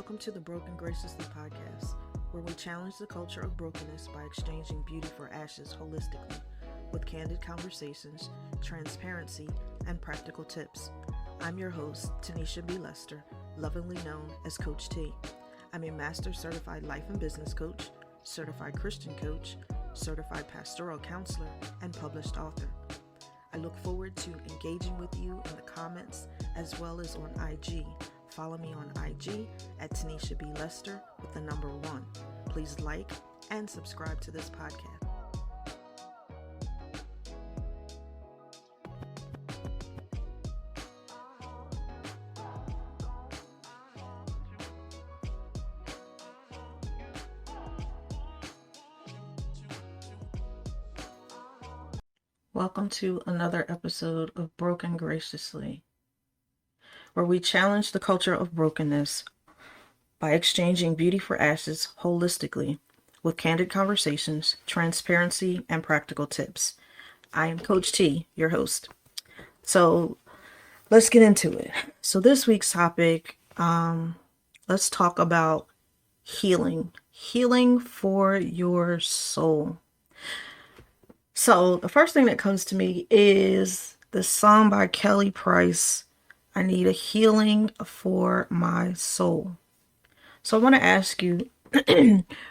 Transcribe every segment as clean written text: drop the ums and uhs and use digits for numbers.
Welcome to the Broken Graciously podcast, where we challenge the culture of brokenness by exchanging beauty for ashes holistically, with candid conversations, transparency, and practical tips. I'm your host, Tanisha B. Lester, lovingly known as Coach T. I'm a Master Certified Life and Business Coach, Certified Christian Coach, Certified Pastoral Counselor, and published author. I look forward to engaging with you in the comments as well as on IG. Follow me on IG at Tanisha B. Lester with the number 1. Please like and subscribe to this podcast. Welcome to another episode of Broken Graciously, where we challenge the culture of brokenness by exchanging beauty for ashes holistically with candid conversations, transparency, and practical tips. I am Coach T, your host. So let's get into it. So this week's topic, let's talk about healing for your soul. So the first thing that comes to me is the song by Kelly Price, I Need a Healing for My Soul. So I want to ask you,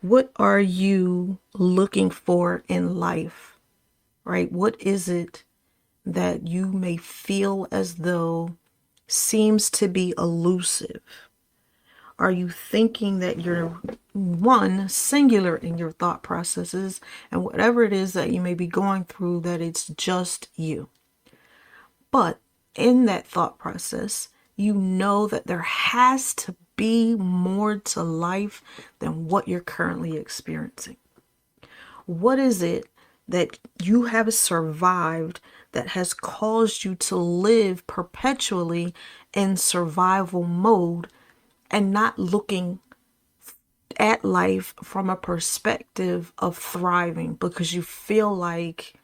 what are you looking for in life, right? What is it that you may feel as though seems to be elusive? Are you thinking that you're singular in your thought processes, and whatever it is that you may be going through, that it's just you? But in that thought process, you know that there has to be more to life than what you're currently experiencing. What is it that you have survived that has caused you to live perpetually in survival mode and not looking at life from a perspective of thriving, because you feel like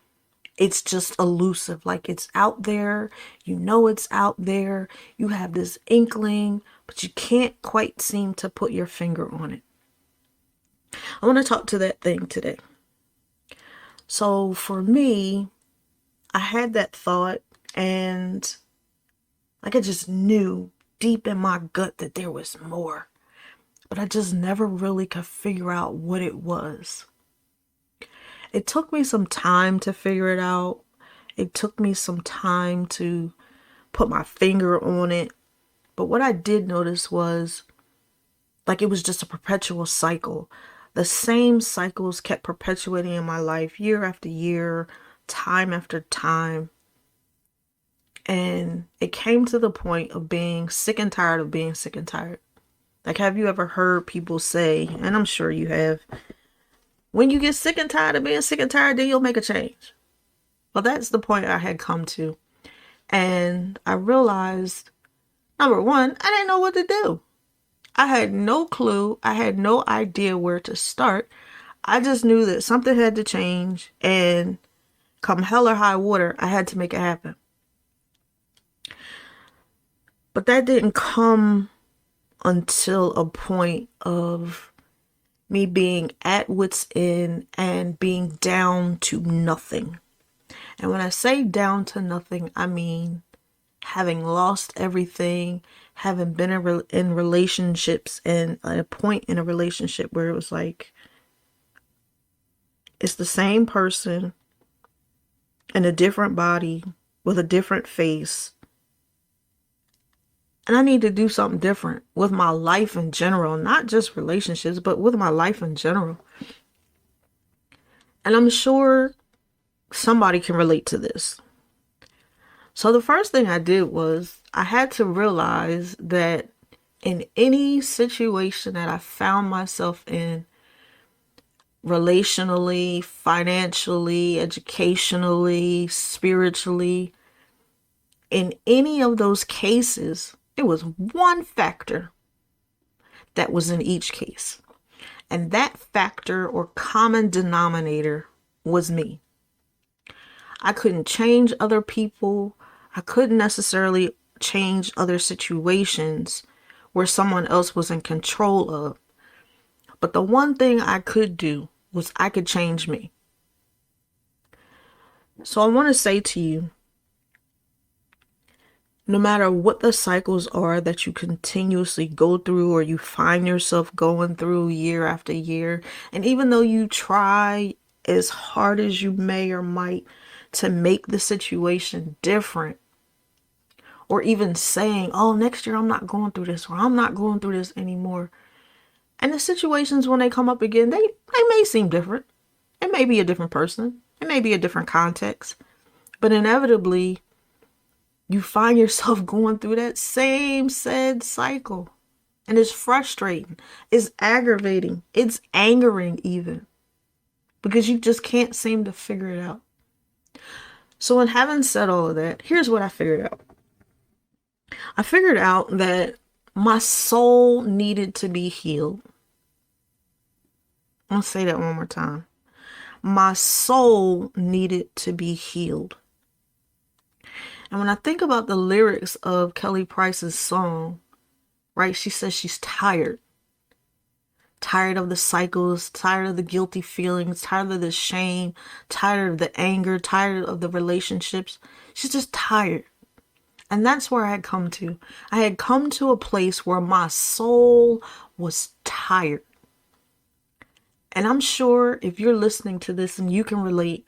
it's just elusive, like it's out there, you know it's out there, you have this inkling, but you can't quite seem to put your finger on it. I want to talk to that thing today. So for me, I had that thought, and like I just knew deep in my gut that there was more, but I just never really could figure out what it was. It took me some time to figure it out. It took me some time to put my finger on it. But what I did notice was, like, it was just a perpetual cycle. The same cycles kept perpetuating in my life year after year, time after time. And it came to the point of being sick and tired of being sick and tired. Like, have you ever heard people say, and I'm sure you have, when you get sick and tired of being sick and tired, then you'll make a change. Well, that's the point I had come to. And I realized, number one, I didn't know what to do. I had no clue. I had no idea where to start. I just knew that something had to change, and come hell or high water, I had to make it happen. But that didn't come until a point of me being at wit's end and being down to nothing. And when I say down to nothing, I mean having lost everything, having been in relationships, and at a point in a relationship where it was like, it's the same person in a different body with a different face. And I need to do something different with my life in general, not just relationships, but with my life in general. And I'm sure somebody can relate to this. So the first thing I did was I had to realize that in any situation that I found myself in, relationally, financially, educationally, spiritually, in any of those cases, it was one factor that was in each case. And that factor or common denominator was me. I couldn't change other people. I couldn't necessarily change other situations. where someone else was in control of. But the one thing I could do was I could change me. So I want to say to you, no matter what the cycles are that you continuously go through or you find yourself going through year after year, and even though you try as hard as you may or might to make the situation different, or even saying, oh, next year I'm not going through this, or I'm not going through this anymore. And the situations when they come up again, they may seem different. It may be a different person. It may be a different context. But inevitably, you find yourself going through that same said cycle. And it's frustrating. It's aggravating. It's angering even. Because you just can't seem to figure it out. So in having said all of that, here's what I figured out. I figured out that my soul needed to be healed. I'll say that one more time. My soul needed to be healed. And when I think about the lyrics of Kelly Price's song, right, she says she's tired. Tired of the cycles, tired of the guilty feelings, tired of the shame, tired of the anger, tired of the relationships. She's just tired. And that's where I had come to. I had come to a place where my soul was tired. And I'm sure if you're listening to this and you can relate,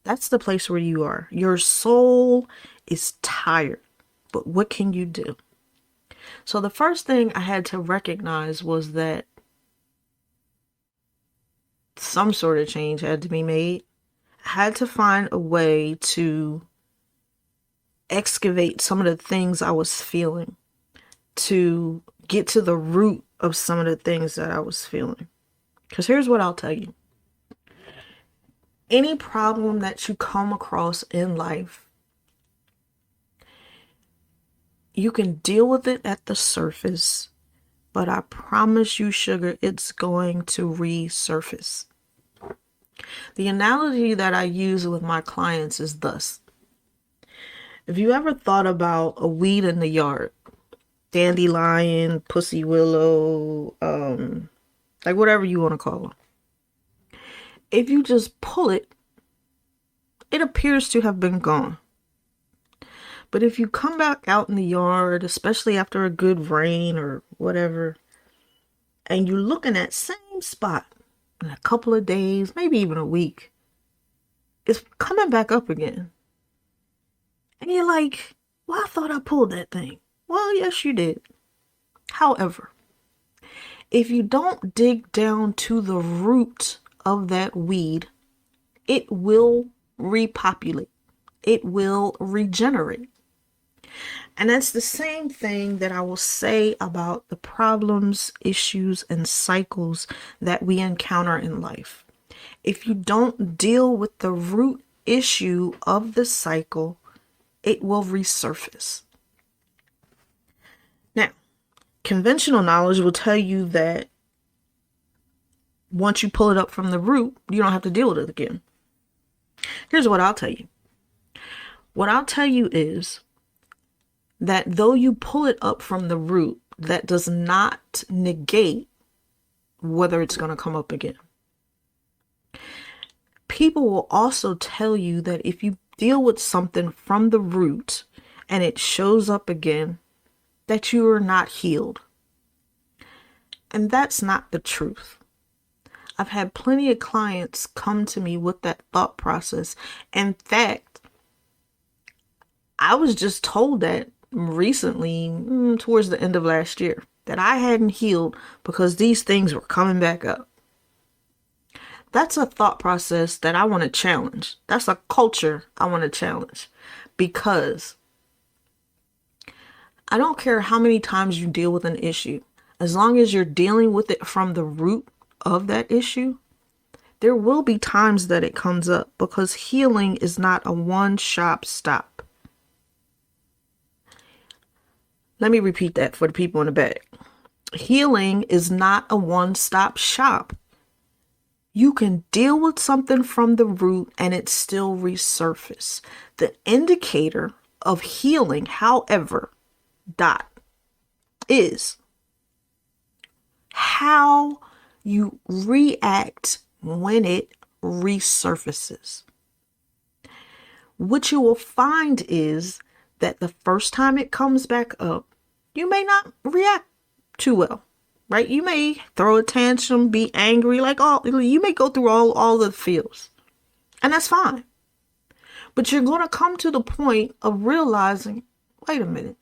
that's the place where you are. Your soul is tired. But what can you do? So the first thing I had to recognize was that some sort of change had to be made. I had to find a way to excavate some of the things I was feeling, to get to the root of some of the things that I was feeling. Because here's what I'll tell you. Any problem that you come across in life, you can deal with it at the surface, but I promise you, sugar, it's going to resurface. The analogy that I use with my clients is thus. If you ever thought about a weed in the yard, dandelion, pussy willow, like whatever you want to call them. If you just pull it, it appears to have been gone. But if you come back out in the yard, especially after a good rain or whatever, and you look in that same spot in a couple of days, maybe even a week, it's coming back up again. And you're like, well, I thought I pulled that thing. Well, yes, you did. However, if you don't dig down to the root of that weed, it will repopulate. It will regenerate. And that's the same thing that I will say about the problems, issues, and cycles that we encounter in life. If you don't deal with the root issue of the cycle, it will resurface. Now, conventional knowledge will tell you that once you pull it up from the root, you don't have to deal with it again. Here's what I'll tell you. What I'll tell you is that though you pull it up from the root, that does not negate whether it's going to come up again. People will also tell you that if you deal with something from the root and it shows up again, that you are not healed. And that's not the truth. I've had plenty of clients come to me with that thought process. In fact, I was just told that recently, towards the end of last year, that I hadn't healed because these things were coming back up. That's a thought process that I want to challenge. That's a culture I want to challenge, because I don't care how many times you deal with an issue. As long as you're dealing with it from the root of that issue, there will be times that it comes up, because healing is not a one-shop stop. Let me repeat that for the people in the back. Healing is not a one-stop shop. You can deal with something from the root and it still resurface. The indicator of healing, however, is how you react when it resurfaces. What you will find is that the first time it comes back up, you may not react too well, right? You may throw a tantrum, be angry, you may go through all the feels, and that's fine. But you're going to come to the point of realizing, wait a minute,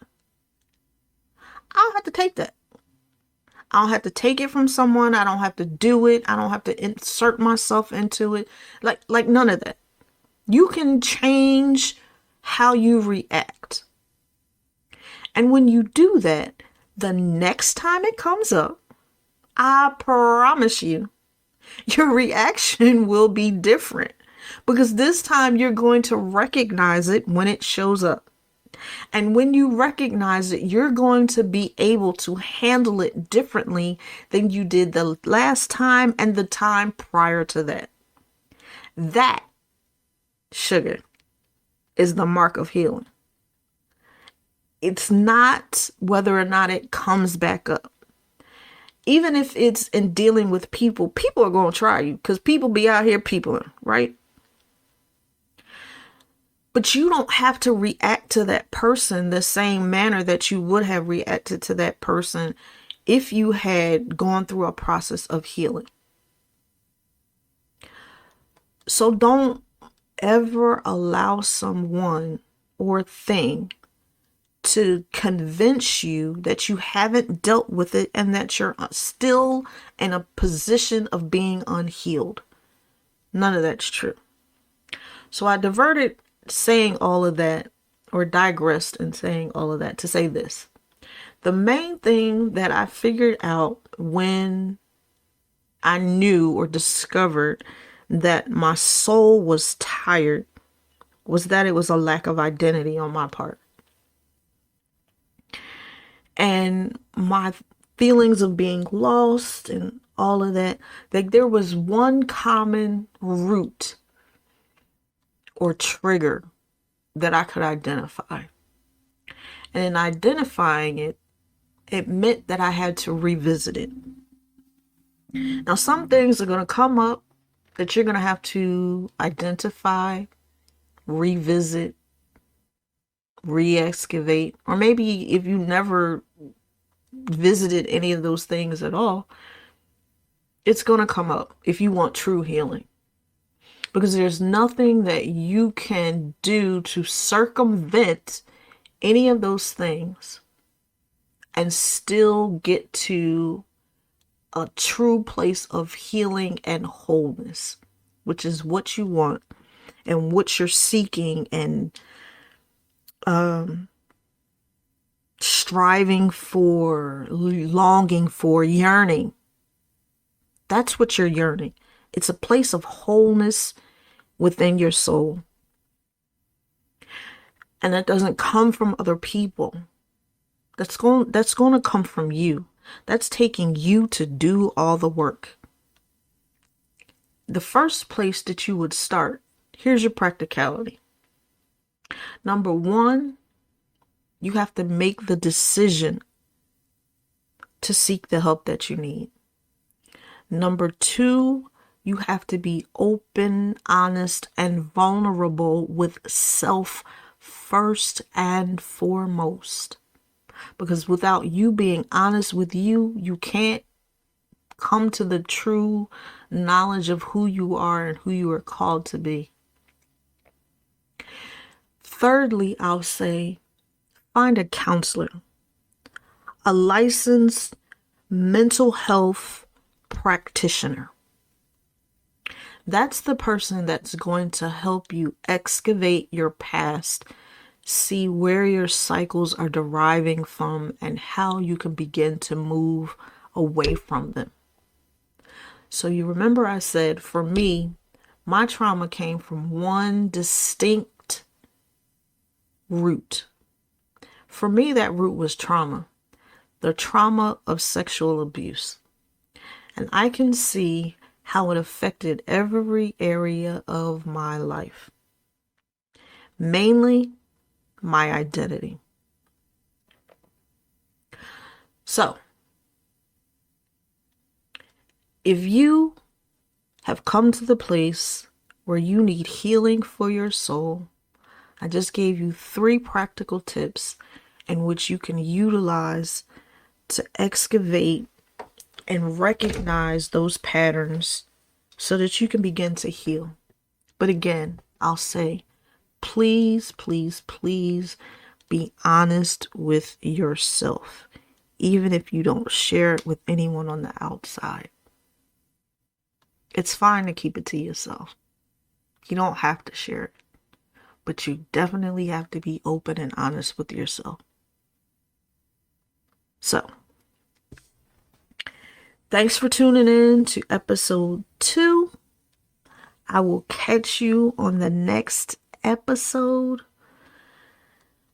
I don't have to take that. I don't have to take it from someone. I don't have to do it. I don't have to insert myself into it. Like none of that. You can change how you react. And when you do that, the next time it comes up, I promise you, your reaction will be different. Because this time you're going to recognize it when it shows up. And when you recognize it, you're going to be able to handle it differently than you did the last time and the time prior to that. That, sugar, is the mark of healing. It's not whether or not it comes back up. Even if it's in dealing with people are going to try you because people be out here peopling, right? But you don't have to react to that person the same manner that you would have reacted to that person if you had gone through a process of healing. So don't ever allow someone or thing to convince you that you haven't dealt with it and that you're still in a position of being unhealed. None of that's true. So I diverted saying all of that, or digressed in saying all of that, to say this. The main thing that I figured out when I knew or discovered that my soul was tired was that it was a lack of identity on my part. And my feelings of being lost and all of that, like there was one common root or trigger that I could identify. And in identifying it, it meant that I had to revisit it. Now, some things are going to come up that you're going to have to identify, revisit, re-excavate, or maybe if you never visited any of those things at all, it's going to come up if you want true healing. Because there's nothing that you can do to circumvent any of those things and still get to a true place of healing and wholeness, which is what you want and what you're seeking and striving for, longing for, yearning. That's what you're yearning. It's a place of wholeness within your soul. And that doesn't come from other people. That's going to come from you. That's taking you to do all the work. The first place that you would start, here's your practicality. Number one, you have to make the decision to seek the help that you need. Number two, you have to be open, honest, and vulnerable with self first and foremost. Because without you being honest with you, you can't come to the true knowledge of who you are and who you are called to be. Thirdly, I'll say, find a counselor, a licensed mental health practitioner. That's the person that's going to help you excavate your past, see where your cycles are deriving from, and how you can begin to move away from them. So you remember I said, for me, my trauma came from one distinct root. For me, that root was trauma, the trauma of sexual abuse. And I can see how it affected every area of my life. Mainly my identity. So, If you have come to the place where you need healing for your soul, I just gave you 3 practical tips in which you can utilize to excavate and recognize those patterns so that you can begin to heal. But again, I'll say, please, please, please be honest with yourself, even if you don't share it with anyone on the outside. It's fine to keep it to yourself. You don't have to share it, but you definitely have to be open and honest with yourself. So, thanks for tuning in to episode 2. I will catch you on the next episode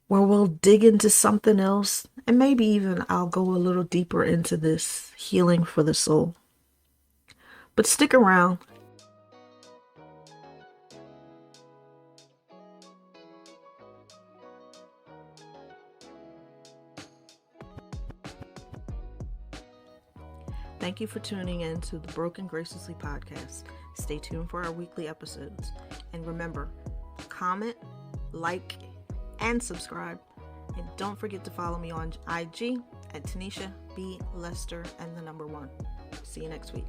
where we'll dig into something else, and maybe even I'll go a little deeper into this healing for the soul. But stick around. Thank you for tuning in to the Broken Graciously podcast. Stay tuned for our weekly episodes. And remember, comment, like, and subscribe. And don't forget to follow me on IG at Tanisha B. Lester and the number 1. See you next week.